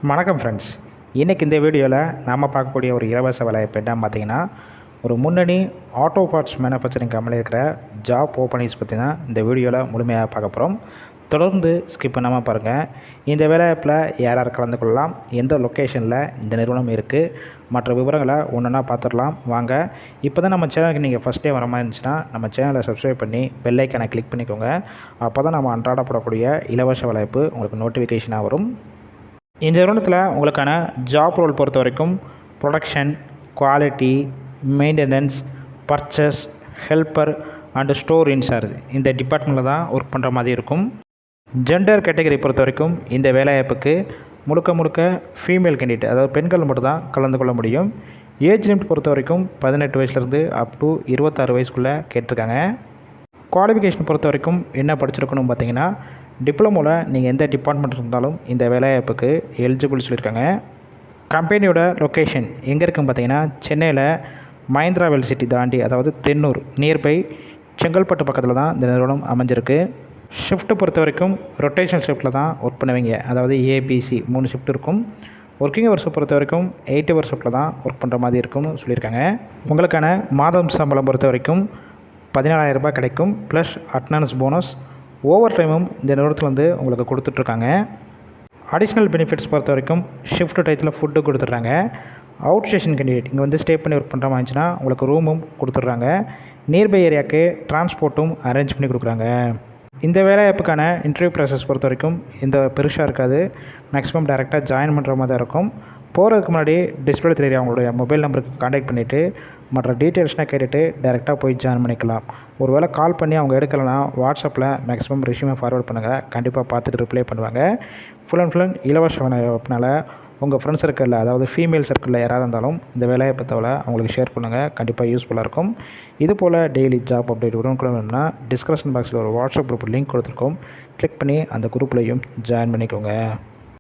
வணக்கம் ஃப்ரெண்ட்ஸ். இன்றைக்கி இந்த வீடியோவில் நாம் பார்க்கக்கூடிய ஒரு இலவச வேலைவாய்ப்பு என்னன்னு பார்த்தீங்கன்னா, ஒரு முன்னணி ஆட்டோ பார்ட்ஸ் மேனுஃபேக்சரிங் கம்பெனியில் இருக்கிற ஜாப் ஓப்பனிங்ஸ் பற்றி தான் இந்த வீடியோவில் முழுமையாக பார்க்க போகிறோம். தொடர்ந்து ஸ்கிப் பண்ணாமல் பாருங்கள். இந்த வேலைவாய்ப்பில் யார் யார் கலந்து கொள்ளலாம், எந்த லொக்கேஷனில் இந்த நிறுவனம் இருக்குது, மற்ற விவரங்களை ஒன்றா பார்த்துடலாம் வாங்க. இப்போ தான் நம்ம சேனலுக்கு நீங்கள் ஃபஸ்ட் டைம் வர மாதிரி இருந்துச்சுன்னா நம்ம சேனலை சப்ஸ்கிரைப் பண்ணி பெல் ஐக்கானை கிளிக் பண்ணிக்கோங்க. அப்போ தான் நம்ம அன்றாடப்படக்கூடிய இலவச வேலைவாய்ப்பு உங்களுக்கு நோட்டிஃபிகேஷனாக வரும். இந்த நிறுவனத்தில் உங்களுக்கான ஜாப் ரோல் பொறுத்த வரைக்கும் production, quality, maintenance, purchase, helper and store incharge இந்த டிபார்ட்மெண்ட்டில் தான் ஒர்க் பண்ணுற மாதிரி இருக்கும். ஜெண்டர் கேட்டகரி பொறுத்த வரைக்கும் இந்த வேலைவாய்ப்புக்கு முழுக்க ஃபீமேல் கேண்டிடேட், அதாவது பெண்கள் மட்டும் தான் கலந்து கொள்ள முடியும். ஏஜ் லிமிட் பொறுத்த வரைக்கும் 18 வயசுலேருந்து அப் டு 26 வயசுக்குள்ளே கேட்டிருக்காங்க. குவாலிஃபிகேஷன் பொறுத்த வரைக்கும் என்ன படிச்சிருக்கணும் பார்த்தீங்கன்னா, டிப்ளமோவில் நீங்கள் எந்த டிபார்ட்மெண்ட் இருந்தாலும் இந்த வேலைவாய்ப்புக்கு எலிஜிபிள் சொல்லியிருக்காங்க. கம்பெனியோட லொக்கேஷன் எங்கே இருக்குன்னு பார்த்தீங்கன்னா, சென்னையில் மஹிந்திரா வெல் சிட்டி தாண்டி, அதாவது தென்னூர் நியர்பை செங்கல்பட்டு பக்கத்தில் தான் இந்த நிறுவனம் அமைஞ்சிருக்கு. ஷிஃப்ட்டு பொறுத்த வரைக்கும் ரொட்டேஷனல் ஷிஃப்ட்டில் தான் ஒர்க் பண்ணுவீங்க, அதாவது ஏபிசி 3 ஷிஃப்ட் இருக்கும். ஒர்க்கிங் ஹவர்ஸை பொறுத்த வரைக்கும் 8 ஹவர் ஷிஃப்ட்டில் தான் ஒர்க் பண்ணுற மாதிரி இருக்கும்னு சொல்லியிருக்காங்க. உங்களுக்கான மாதம் சம்பளம் பொறுத்த வரைக்கும் 14,000 ரூபாய் கிடைக்கும், ப்ளஸ் அட்டனன்ஸ் போனஸ், ஓவர் டைமும் இந்த நிறுவனத்தில் உங்களுக்கு கொடுத்துட்ருக்காங்க. அடிஷ்னல் பெனிஃபிட்ஸ் பொறுத்த வரைக்கும் ஷிஃப்ட் டயத்தில் ஃபுட்டு கொடுத்துட்றாங்க. அவுட் ஸ்டேஷன் கேண்டிடேட் இங்கே ஸ்டே பண்ணி ஒர்க் பண்ணுற மாதிரி இருந்துச்சுன்னா உங்களுக்கு ரூமும் கொடுத்துட்றாங்க. நியர்பை ஏரியாவுக்கு டிரான்ஸ்போர்ட்டும் அரேஞ்ச் பண்ணி கொடுக்குறாங்க. இந்த வேலைவாய்ப்புக்கான இன்டர்வியூ ப்ராசஸ் பொறுத்த வரைக்கும் இந்த பெருசாக இருக்காது. மேக்ஸிமம் டைரெக்டாக ஜாயின் பண்ணுற மாதிரி தான் இருக்கும். போகிறதுக்கு முன்னாடி டிஸ்பிளே தெரிய அவங்களுடைய மொபைல் நம்பருக்கு கான்டாக்ட் பண்ணிவிட்டு மற்ற டீட்டெயில்ஸ்னால் கேட்டுட்டு டைரெக்டாக போய் ஜாயின் பண்ணிக்கலாம். ஒரு வேளை கால் பண்ணி அவங்க எடுக்கலைன்னா வாட்ஸ்அப்பில் மேக்ஸிமம் ரெஸ்யூமை ஃபார்வர்ட் பண்ணுங்கள், கண்டிப்பாக பார்த்துட்டு ரிப்ளை பண்ணுவாங்க. ஃபுல் அண்ட் இலவச வேலைவாய்ப்புனால உங்கள் ஃப்ரெண்ட்ஸ் சர்க்கிளில், அதாவது ஃபீமேல் சர்க்கிளில் யாராவது இருந்தாலும் இந்த வேலைவாய்ப்பு தவிர அவங்களுக்கு ஷேர் பண்ணுங்கள், கண்டிப்பாக யூஸ்ஃபுல்லாக இருக்கும். இதுபோல் டெய்லி ஜாப் அப்டேட் வேணும்னா டிஸ்கிரிப்ஷன் பாக்ஸில் ஒரு வாட்ஸ்அப் குரூப் லிங்க் கொடுத்துருக்கோம், கிளிக் பண்ணி அந்த குரூப்லையும் ஜாயின் பண்ணிக்கோங்க.